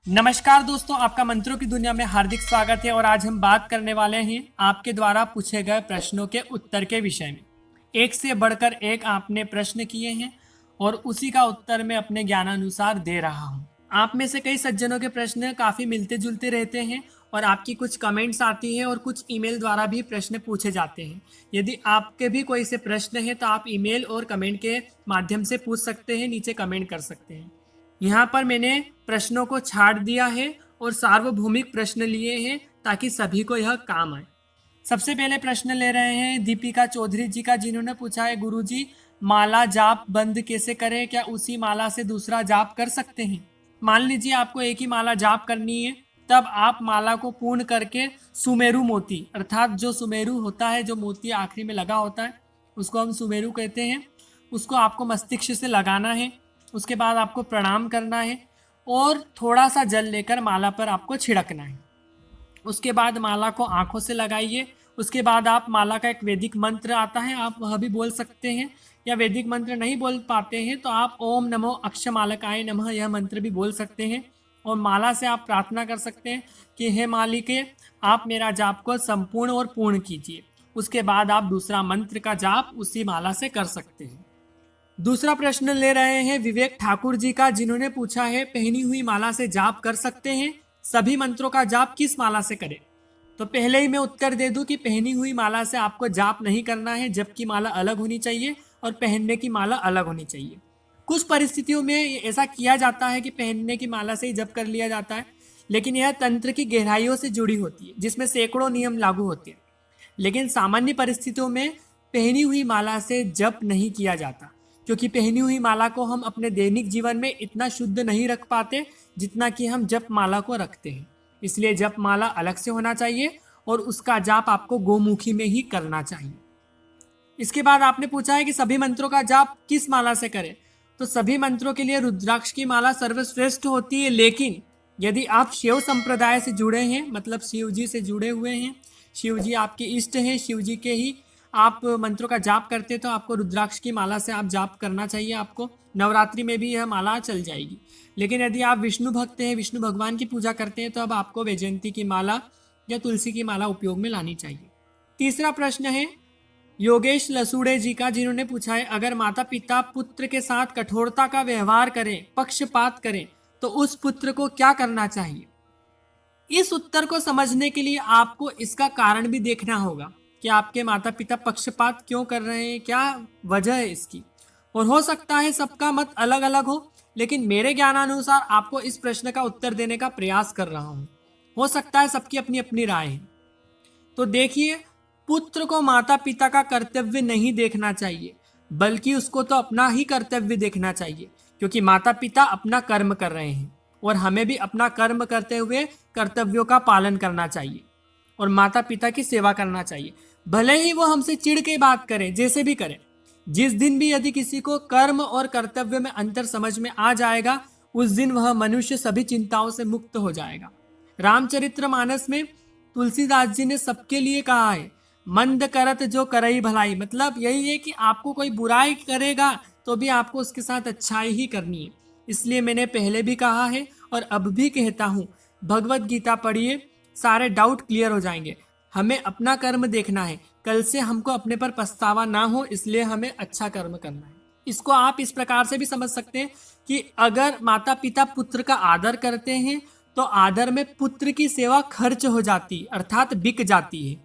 नमस्कार दोस्तों, आपका मंत्रों की दुनिया में हार्दिक स्वागत है। और आज हम बात करने वाले हैं आपके द्वारा पूछे गए प्रश्नों के उत्तर के विषय में। एक से बढ़कर एक आपने प्रश्न किए हैं और उसी का उत्तर मैं अपने ज्ञानानुसार दे रहा हूं। आप में से कई सज्जनों के प्रश्न काफ़ी मिलते जुलते रहते हैं और आपकी कुछ कमेंट्स आती है और कुछ ईमेल द्वारा भी प्रश्न पूछे जाते हैं। यदि आपके भी कोई से प्रश्न है तो आप ईमेल और कमेंट के माध्यम से पूछ सकते हैं, नीचे कमेंट कर सकते हैं। यहाँ पर मैंने प्रश्नों को छाट दिया है और सार्वभौमिक प्रश्न लिए हैं ताकि सभी को यह काम आए। सबसे पहले प्रश्न ले रहे हैं दीपिका चौधरी जी का, जिन्होंने पूछा है गुरुजी माला जाप बंद कैसे करें, क्या उसी माला से दूसरा जाप कर सकते हैं? मान लीजिए आपको एक ही माला जाप करनी है, तब आप माला को पूर्ण करके सुमेरु मोती अर्थात जो सुमेरु होता है, जो मोती आखिरी में लगा होता है उसको हम सुमेरु कहते हैं, उसको आपको मस्तिष्क से लगाना है। उसके बाद आपको प्रणाम करना है और थोड़ा सा जल लेकर माला पर आपको छिड़कना है। उसके बाद माला को आंखों से लगाइए। उसके बाद आप माला का एक वैदिक मंत्र आता है, आप वह भी बोल सकते हैं, या वैदिक मंत्र नहीं बोल पाते हैं तो आप ओम नमो अक्षमालकाय नमः यह मंत्र भी बोल सकते हैं। और माला से आप प्रार्थना कर सकते हैं कि हे मालिके, आप मेरा जाप को संपूर्ण और पूर्ण कीजिए। उसके बाद आप दूसरा मंत्र का जाप उसी माला से कर सकते हैं। दूसरा प्रश्न ले रहे हैं विवेक ठाकुर जी का, जिन्होंने पूछा है पहनी हुई माला से जाप कर सकते हैं, सभी मंत्रों का जाप किस माला से करें? तो पहले ही मैं उत्तर दे दूं कि पहनी हुई माला से आपको जाप नहीं करना है, जबकि माला अलग होनी चाहिए और पहनने की माला अलग होनी चाहिए। कुछ परिस्थितियों में ऐसा किया जाता है कि पहनने की माला से ही जप कर लिया जाता है, लेकिन यह तंत्र की गहराइयों से जुड़ी होती है जिसमें सैकड़ों नियम लागू होते हैं। लेकिन सामान्य परिस्थितियों में पहनी हुई माला से जप नहीं किया जाता, क्योंकि पहनी हुई माला को हम अपने दैनिक जीवन में इतना शुद्ध नहीं रख पाते जितना कि हम जप माला को रखते हैं। इसलिए जप माला अलग से होना चाहिए और उसका जाप आपको गोमुखी में ही करना चाहिए। इसके बाद आपने पूछा है कि सभी मंत्रों का जाप किस माला से करें। तो सभी मंत्रों के लिए रुद्राक्ष की माला सर्वश्रेष्ठ होती है, लेकिन यदि आप शिव संप्रदाय से जुड़े हैं, मतलब शिव जी से जुड़े हुए हैं, शिव जी आपके इष्ट हैं, शिव जी के ही आप मंत्रों का जाप करते, तो आपको रुद्राक्ष की माला से आप जाप करना चाहिए। आपको नवरात्रि में भी यह माला चल जाएगी। लेकिन यदि आप विष्णु भक्त हैं, विष्णु भगवान की पूजा करते हैं, तो अब आपको वैजयंती की माला या तुलसी की माला उपयोग में लानी चाहिए। तीसरा प्रश्न है योगेश लसूड़े जी का, जिन्होंने पूछा है अगर माता पिता पुत्र के साथ कठोरता का व्यवहार करें, पक्षपात करें, तो उस पुत्र को क्या करना चाहिए? इस उत्तर को समझने के लिए आपको इसका कारण भी देखना होगा कि आपके माता पिता पक्षपात क्यों कर रहे हैं, क्या वजह है इसकी। और हो सकता है सबका मत अलग अलग हो, लेकिन मेरे ज्ञानानुसार आपको इस प्रश्न का उत्तर देने का प्रयास कर रहा हूं। हो सकता है सबकी अपनी अपनी राय है। तो देखिए, पुत्र को माता पिता का कर्तव्य नहीं देखना चाहिए, बल्कि उसको तो अपना ही कर्तव्य देखना चाहिए, क्योंकि माता पिता अपना कर्म कर रहे हैं और हमें भी अपना कर्म करते हुए कर्तव्यों का पालन करना चाहिए और माता पिता की सेवा करना चाहिए। भले ही वो हमसे चिढ़ के बात करें, जैसे भी करें। जिस दिन भी यदि किसी को कर्म और कर्तव्य में अंतर समझ में आ जाएगा, उस दिन वह मनुष्य सभी चिंताओं से मुक्त हो जाएगा। रामचरितमानस में तुलसीदास जी ने सबके लिए कहा है मंद करत जो करई भलाई, मतलब यही है कि आपको कोई बुराई करेगा तो भी आपको उसके साथ अच्छाई ही करनी है। इसलिए मैंने पहले भी कहा है और अब भी कहता हूँ, भगवत गीता पढ़िए, सारे डाउट क्लियर हो जाएंगे। हमें अपना कर्म देखना है, कल से हमको अपने पर पछतावा ना हो, इसलिए हमें अच्छा कर्म करना है। इसको आप इस प्रकार से भी समझ सकते हैं कि अगर माता पिता पुत्र का आदर करते हैं तो आदर में पुत्र की सेवा खर्च हो जाती, अर्थात बिक जाती है।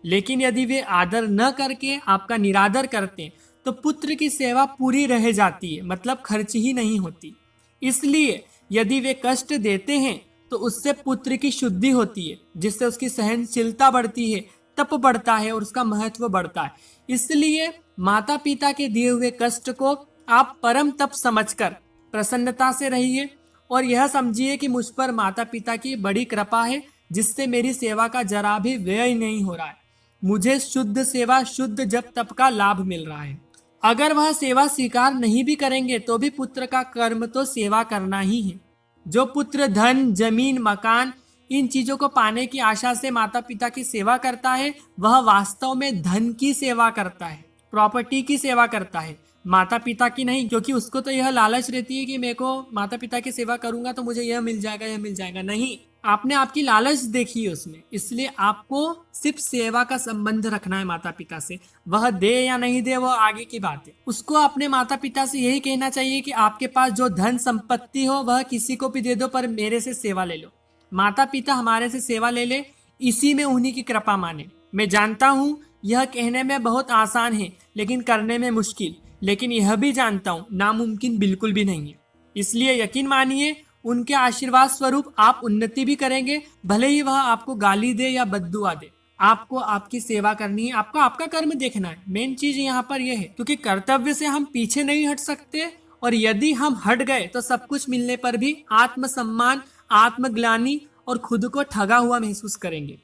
लेकिन यदि वे आदर न करके आपका निरादर करते हैं तो पुत्र की सेवा पूरी रह जाती है, मतलब खर्च ही नहीं होती। इसलिए यदि वे कष्ट देते हैं तो उससे पुत्र की शुद्धि होती है, जिससे उसकी सहनशीलता बढ़ती है, तप बढ़ता है और उसका महत्व बढ़ता है। इसलिए माता पिता के दिए हुए कष्ट को आप परम तप समझकर प्रसन्नता से रहिए और यह समझिए कि मुझ पर माता पिता की बड़ी कृपा है, जिससे मेरी सेवा का जरा भी व्यय नहीं हो रहा है। मुझे शुद्ध सेवा, शुद्ध जप तप का लाभ मिल रहा है। अगर वह सेवा स्वीकार नहीं भी करेंगे तो भी पुत्र का कर्म तो सेवा करना ही है। जो पुत्र धन, जमीन, मकान, इन चीजों को पाने की आशा से माता पिता की सेवा करता है, वह वास्तव में धन की सेवा करता है, प्रॉपर्टी की सेवा करता है। माता पिता की नहीं, क्योंकि उसको तो यह लालच रहती है कि मेरे को माता पिता की सेवा करूंगा तो मुझे यह मिल जाएगा, यह मिल जाएगा। नहीं, आपने आपकी लालच देखी है उसमें, इसलिए आपको सिर्फ सेवा का संबंध रखना है माता पिता से। वह दे या नहीं दे वो आगे की बात है। उसको अपने माता पिता से यही कहना चाहिए कि आपके पास जो धन संपत्ति हो वह किसी को भी दे दो, पर मेरे से सेवा ले लो। माता पिता हमारे से सेवा ले ले, इसी में उन्हीं की कृपा माने। मैं जानता हूँ यह कहने में बहुत आसान है लेकिन करने में मुश्किल, लेकिन यह भी जानता हूँ नामुमकिन बिल्कुल भी नहीं है। इसलिए यकीन मानिए उनके आशीर्वाद स्वरूप आप उन्नति भी करेंगे, भले ही वह आपको गाली दे या बद्दुआ दे। आपको आपकी सेवा करनी है, आपको आपका कर्म देखना है। मेन चीज यहाँ पर यह है, क्योंकि कर्तव्य से हम पीछे नहीं हट सकते, और यदि हम हट गए तो सब कुछ मिलने पर भी आत्मसम्मान, आत्मग्लानि और खुद को ठगा हुआ महसूस करेंगे।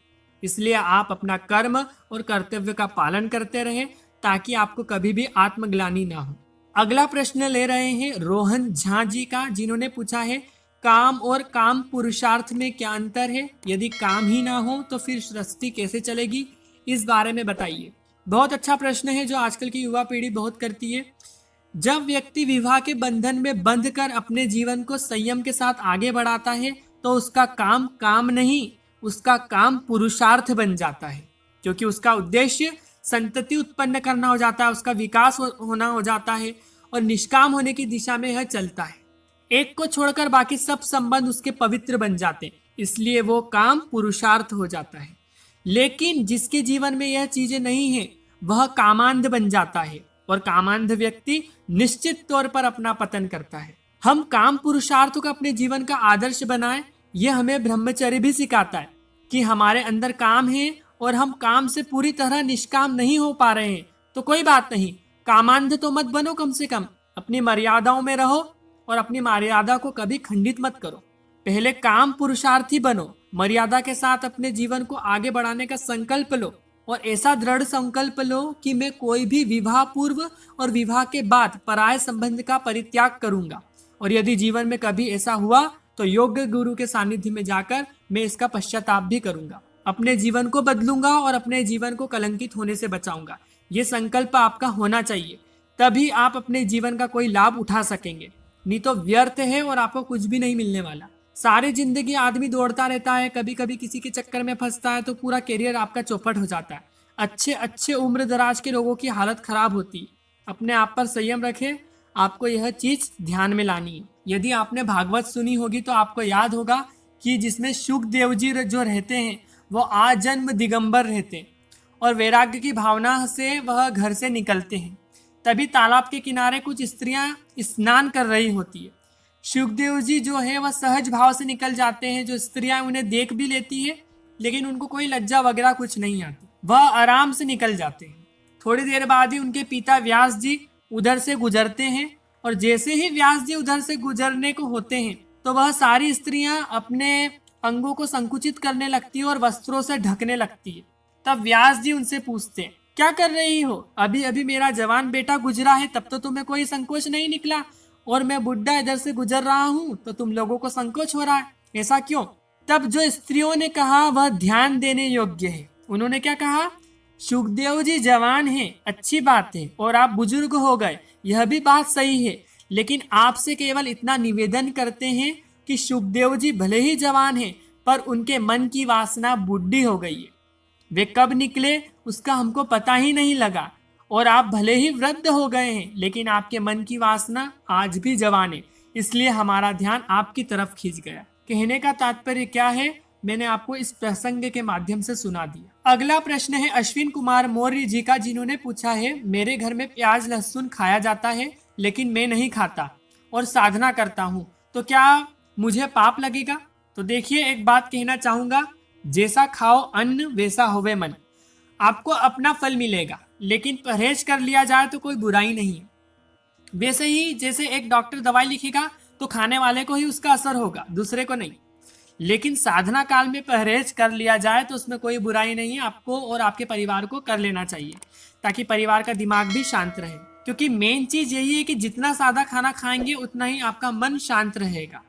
इसलिए आप अपना कर्म और कर्तव्य का पालन करते रहें ताकि आपको कभी भी आत्मग्लानि ना हो। अगला प्रश्न ले रहे हैं रोहन झा जी का, जिन्होंने पूछा है काम और काम पुरुषार्थ में क्या अंतर है? यदि काम ही ना हो तो फिर सृष्टि कैसे चलेगी? इस बारे में बताइए। बहुत अच्छा प्रश्न है जो आजकल की युवा पीढ़ी बहुत करती है। जब व्यक्ति विवाह के बंधन में बंध कर अपने जीवन को संयम के साथ आगे बढ़ाता है तो उसका काम काम नहीं, उसका काम पुरुषार्थ बन जाता है, क्योंकि उसका उद्देश्य संतति उत्पन्न करना हो जाता है, उसका विकास होना हो जाता है और निष्काम होने की दिशा में यह चलता है। एक को छोड़कर बाकी सब संबंध उसके पवित्र बन जाते हैं, इसलिए वो काम पुरुषार्थ हो जाता है। लेकिन जिसके जीवन में यह चीजें नहीं है वह कामांध बन जाता है, और कामांध व्यक्ति निश्चित तौर पर अपना पतन करता है। हम काम पुरुषार्थ को अपने जीवन का आदर्श बनाएं, यह हमें ब्रह्मचर्य भी सिखाता है कि हमारे अंदर काम है और हम काम से पूरी तरह निष्काम नहीं हो पा रहे हैं तो कोई बात नहीं, कामांध तो मत बनो, कम से कम अपनी मर्यादाओं में रहो और अपनी मर्यादा को कभी खंडित मत करो। पहले काम पुरुषार्थी बनो, मर्यादा के साथ अपने जीवन को आगे बढ़ाने का संकल्प लो, और ऐसा दृढ़ संकल्प लो कि मैं कोई भी विवाह पूर्व और विवाह के बाद पराय संबंध का परित्याग करूंगा, और यदि जीवन में कभी ऐसा हुआ तो योग्य गुरु के सानिध्य में जाकर मैं इसका पश्चाताप भी करूंगा, अपने जीवन को बदलूंगा और अपने जीवन को कलंकित होने से बचाऊंगा। ये संकल्प आपका होना चाहिए, तभी आप अपने जीवन का कोई लाभ उठा सकेंगे, नहीं तो व्यर्थ है और आपको कुछ भी नहीं मिलने वाला। सारी जिंदगी आदमी दौड़ता रहता है, कभी कभी किसी के चक्कर में फंसता है तो पूरा करियर आपका चौपट हो जाता है। अच्छे अच्छे उम्र दराज के लोगों की हालत खराब होती है। अपने आप पर संयम रखें, आपको यह चीज ध्यान में लानी है। यदि आपने भागवत सुनी होगी तो आपको याद होगा कि जिसमें शुकदेव जी जो रहते हैं वो आजन्म दिगंबर रहते हैं और वैराग्य की भावना से वह घर से निकलते हैं। तभी तालाब के किनारे कुछ स्त्रियां स्नान कर रही होती है। शुकदेव जी जो है वह सहज भाव से निकल जाते हैं, जो स्त्रियां उन्हें देख भी लेती है लेकिन उनको कोई लज्जा वगैरह कुछ नहीं आती, वह आराम से निकल जाते हैं। थोड़ी देर बाद ही उनके पिता व्यास जी उधर से गुजरते हैं, और जैसे ही व्यास जी उधर से गुजरने को होते हैं तो वह सारी स्त्रियां अपने अंगों को संकुचित करने लगती है और वस्त्रों से ढकने लगती है। तब व्यास जी उनसे पूछते हैं, क्या कर रही हो? अभी अभी मेरा जवान बेटा गुजरा है, तब तो तुम्हें कोई संकोच नहीं निकला, और मैं बुढ़ा इधर से गुजर रहा हूँ तो तुम लोगों को संकोच हो रहा है, ऐसा क्यों? तब जो स्त्रियों ने कहा वह ध्यान देने योग्य है। उन्होंने क्या कहा? शुकदेव जी जवान हैं, अच्छी बात है, और आप बुजुर्ग हो गए, यह भी बात सही है, लेकिन आपसे केवल इतना निवेदन करते हैं कि शुकदेव जी भले ही जवान हैं पर उनके मन की वासना बुढ़ी हो गई है। वे कब निकले उसका हमको पता ही नहीं लगा, और आप भले ही वृद्ध हो गए हैं लेकिन आपके मन की वासना आज भी जवान है, इसलिए हमारा ध्यान आपकी तरफ खींच गया। कहने का तात्पर्य क्या है मैंने आपको इस प्रसंग के माध्यम से सुना दिया। अगला प्रश्न है अश्विन कुमार मौर्य जी का, जिन्होंने पूछा है मेरे घर में प्याज लहसुन खाया जाता है लेकिन मैं नहीं खाता और साधना करता हूँ, तो क्या मुझे पाप लगेगा? तो देखिए, एक बात कहना चाहूंगा, जैसा खाओ अन्न वैसा होवे मन। आपको अपना फल मिलेगा, लेकिन परहेज कर लिया जाए तो कोई बुराई नहीं है। वैसे ही जैसे एक डॉक्टर दवाई लिखेगा तो खाने वाले को ही उसका असर होगा, दूसरे को नहीं। लेकिन साधना काल में परहेज कर लिया जाए तो उसमें कोई बुराई नहीं है। आपको और आपके परिवार को कर लेना चाहिए ताकि परिवार का दिमाग भी शांत रहे, क्योंकि मेन चीज यही है कि जितना सादा खाना खाएंगे उतना ही आपका मन शांत रहेगा।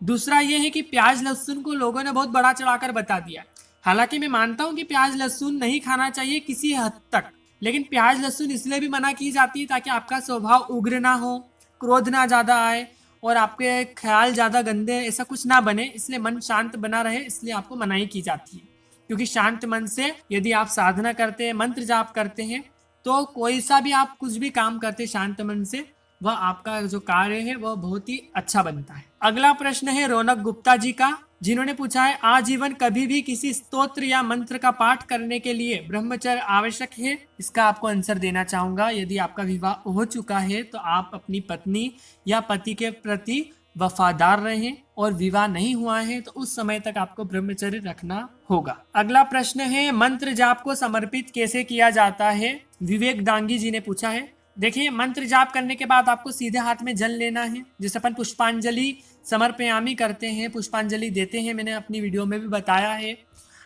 दूसरा यह है कि प्याज लहसुन को लोगों ने बहुत बड़ा चढ़ाकर बता दिया। हालांकि मैं मानता हूं कि प्याज लहसुन नहीं खाना चाहिए किसी हद तक, लेकिन प्याज लहसुन इसलिए भी मना की जाती है ताकि आपका स्वभाव उग्र ना हो, क्रोध ना ज़्यादा आए और आपके ख्याल ज़्यादा गंदे ऐसा कुछ ना बने, इसलिए मन शांत बना रहे, इसलिए आपको मनाही की जाती है। क्योंकि शांत मन से यदि आप साधना करते हैं, मंत्र जाप करते हैं, तो कोई सा भी आप कुछ भी काम करते हैं शांत मन से, वह आपका जो कार्य है वह बहुत ही अच्छा बनता है। अगला प्रश्न है रौनक गुप्ता जी का, जिन्होंने पूछा है आजीवन कभी भी किसी स्तोत्र या मंत्र का पाठ करने के लिए ब्रह्मचर्य आवश्यक है? इसका आपको आंसर देना चाहूंगा। यदि आपका विवाह हो चुका है तो आप अपनी पत्नी या पति के प्रति वफादार रहें, और विवाह नहीं हुआ है तो उस समय तक आपको ब्रह्मचर्य रखना होगा। अगला प्रश्न है मंत्र जाप को समर्पित कैसे किया जाता है? विवेक डांगी जी ने पूछा है। देखिए, मंत्र जाप करने के बाद आपको सीधे हाथ में जल लेना है, जैसे अपन पुष्पांजलि समर्पयामी करते हैं, पुष्पांजलि देते हैं, मैंने अपनी वीडियो में भी बताया है,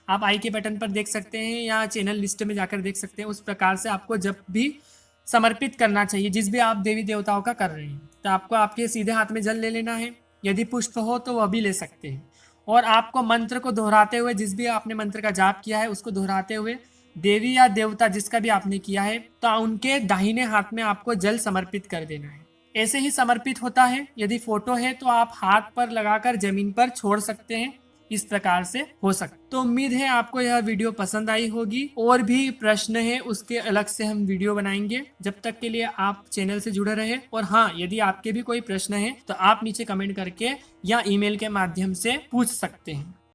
आप आई के बटन पर देख सकते हैं या चैनल लिस्ट में जाकर देख सकते हैं। उस प्रकार से आपको जब भी समर्पित करना चाहिए, जिस भी आप देवी देवताओं का कर रहे हैं, तो आपको आपके सीधे हाथ में जल ले लेना है। यदि पुष्प हो तो वह भी ले सकते हैं, और आपको मंत्र को दोहराते हुए, जिस भी आपने मंत्र का जाप किया है उसको दोहराते हुए देवी या देवता जिसका भी आपने किया है, तो उनके दाहिने हाथ में आपको जल समर्पित कर देना है। ऐसे ही समर्पित होता है। यदि फोटो है तो आप हाथ पर लगाकर जमीन पर छोड़ सकते हैं, इस प्रकार से हो सकता। तो उम्मीद है आपको यह वीडियो पसंद आई होगी। और भी प्रश्न है उसके अलग से हम वीडियो बनाएंगे। जब तक के लिए आप चैनल से जुड़े रहे, और हाँ, यदि आपके भी कोई प्रश्न है तो आप नीचे कमेंट करके या ईमेल के माध्यम से पूछ सकते हैं।